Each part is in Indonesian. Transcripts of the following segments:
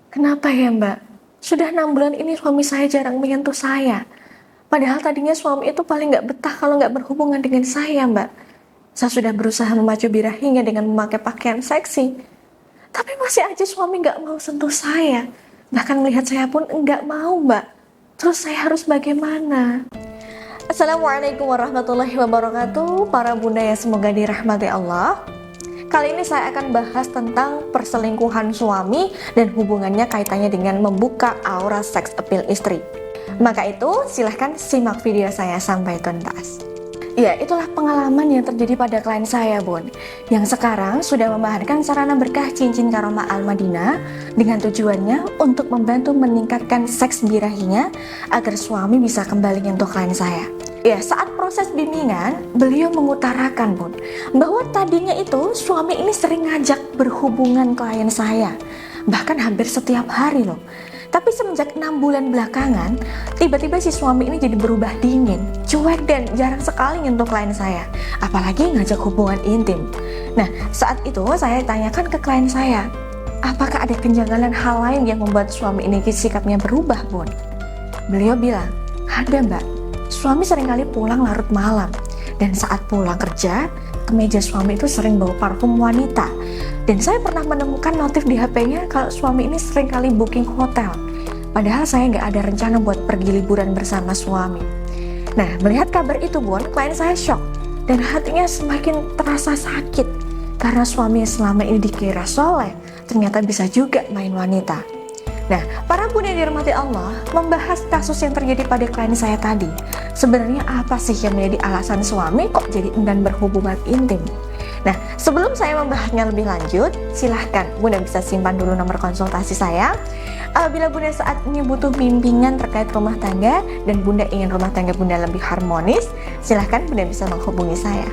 Kenapa ya Mbak? Sudah 6 bulan ini suami saya jarang menyentuh saya. Padahal tadinya suami itu paling nggak betah kalau nggak berhubungan dengan saya Mbak. Saya sudah berusaha memacu birahinya dengan memakai pakaian seksi. Tapi masih aja suami nggak mau sentuh saya. Bahkan melihat saya pun nggak mau Mbak. Terus saya harus bagaimana? Assalamualaikum warahmatullahi wabarakatuh. Para bunda yang semoga dirahmati Allah. Kali ini saya akan bahas tentang perselingkuhan suami dan hubungannya kaitannya dengan membuka aura seks appeal istri. Maka itu silahkan simak video saya sampai tuntas. Ya, itulah pengalaman yang terjadi pada klien saya, Bun, yang sekarang sudah memaharkan sarana berkah cincin karomah Al-Madinah dengan tujuannya untuk membantu meningkatkan seks birahinya agar suami bisa kembali nyentuh klien saya. Ya, saat proses bimbingan, beliau mengutarakan, Bun, bahwa tadinya itu suami ini sering ngajak berhubungan klien saya, bahkan hampir setiap hari loh. Tapi semenjak 6 bulan belakangan, tiba-tiba si suami ini jadi berubah dingin, cuek dan jarang sekali nyentuh klien saya, apalagi ngajak hubungan intim. Nah, saat itu saya tanyakan ke klien saya, apakah ada kejanggalan hal lain yang membuat suami ini sikapnya berubah, Bun? Beliau bilang, ada Mbak. Suami seringkali pulang larut malam, dan saat pulang kerja, kemeja suami itu sering bau parfum wanita. Dan saya pernah menemukan notif di HP-nya kalau suami ini seringkali booking hotel. Padahal saya nggak ada rencana buat pergi liburan bersama suami. Nah, melihat kabar itu, Bun, klien saya shock dan hatinya semakin terasa sakit karena suami yang selama ini dikira soleh ternyata bisa juga main wanita. Nah, para bunda yang dirahmati Allah membahas kasus yang terjadi pada klien saya tadi. Sebenarnya apa sih yang menjadi alasan suami kok jadi enggan berhubungan intim? Nah, sebelum saya membahasnya lebih lanjut, silahkan bunda bisa simpan dulu nomor konsultasi saya. Bila bunda saat ini butuh bimbingan terkait rumah tangga dan bunda ingin rumah tangga bunda lebih harmonis, silahkan bunda bisa menghubungi saya.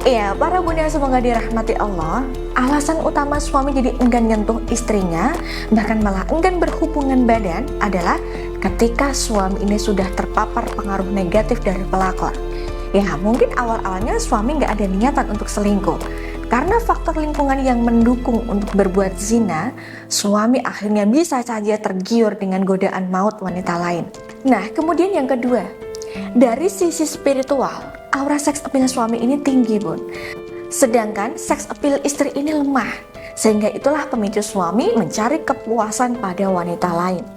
Iya, para bunda semoga dirahmati Allah, alasan utama suami jadi enggan nyentuh istrinya, bahkan malah enggan berhubungan badan adalah ketika suami ini sudah terpapar pengaruh negatif dari pelakor. Ya, mungkin awal-awalnya suami nggak ada niatan untuk selingkuh. Karena faktor lingkungan yang mendukung untuk berbuat zina, suami akhirnya bisa saja tergiur dengan godaan maut wanita lain. Nah, kemudian yang kedua, dari sisi spiritual, aura seks appeal suami ini tinggi, Bun. Sedangkan seks appeal istri ini lemah, sehingga itulah pemicu suami mencari kepuasan pada wanita lain.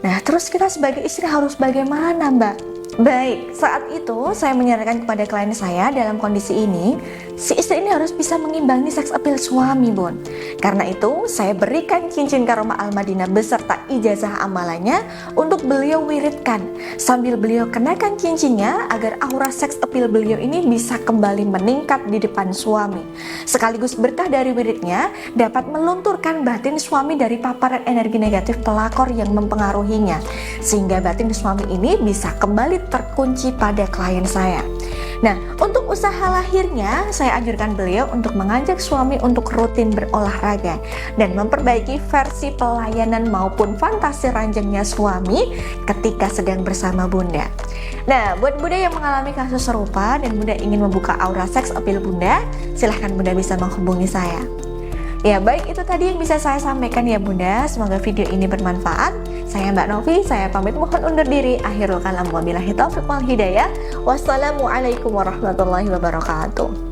Nah, terus kita sebagai istri harus bagaimana, Mbak? Baik, saat itu saya menyarankan kepada klien saya dalam kondisi ini, si istri ini harus bisa mengimbangi seks appeal suami, Bun. Karena itu, saya berikan cincin karomah Al-Madinah beserta ijazah amalannya untuk beliau wiridkan, sambil beliau kenakan cincinnya agar aura seks appeal beliau ini bisa kembali meningkat di depan suami. Sekaligus berkah dari wiridnya dapat melunturkan batin suami dari paparan energi negatif pelakor yang mempengaruhinya, sehingga batin suami ini bisa kembali terkunci pada klien saya. Nah, untuk usaha lahirnya, saya anjurkan beliau untuk mengajak suami untuk rutin berolahraga dan memperbaiki versi pelayanan maupun fantasi ranjangnya suami ketika sedang bersama bunda. Nah, buat bunda yang mengalami kasus serupa dan bunda ingin membuka aura seks appeal bunda, silahkan bunda bisa menghubungi saya. Ya, baik, itu tadi yang bisa saya sampaikan ya bunda. Semoga video ini bermanfaat. Saya Mbak Novi, saya pamit mohon undur diri. Akhirul kalam wabillahi taufiq wal hidayah. Wassalamualaikum warahmatullahi wabarakatuh.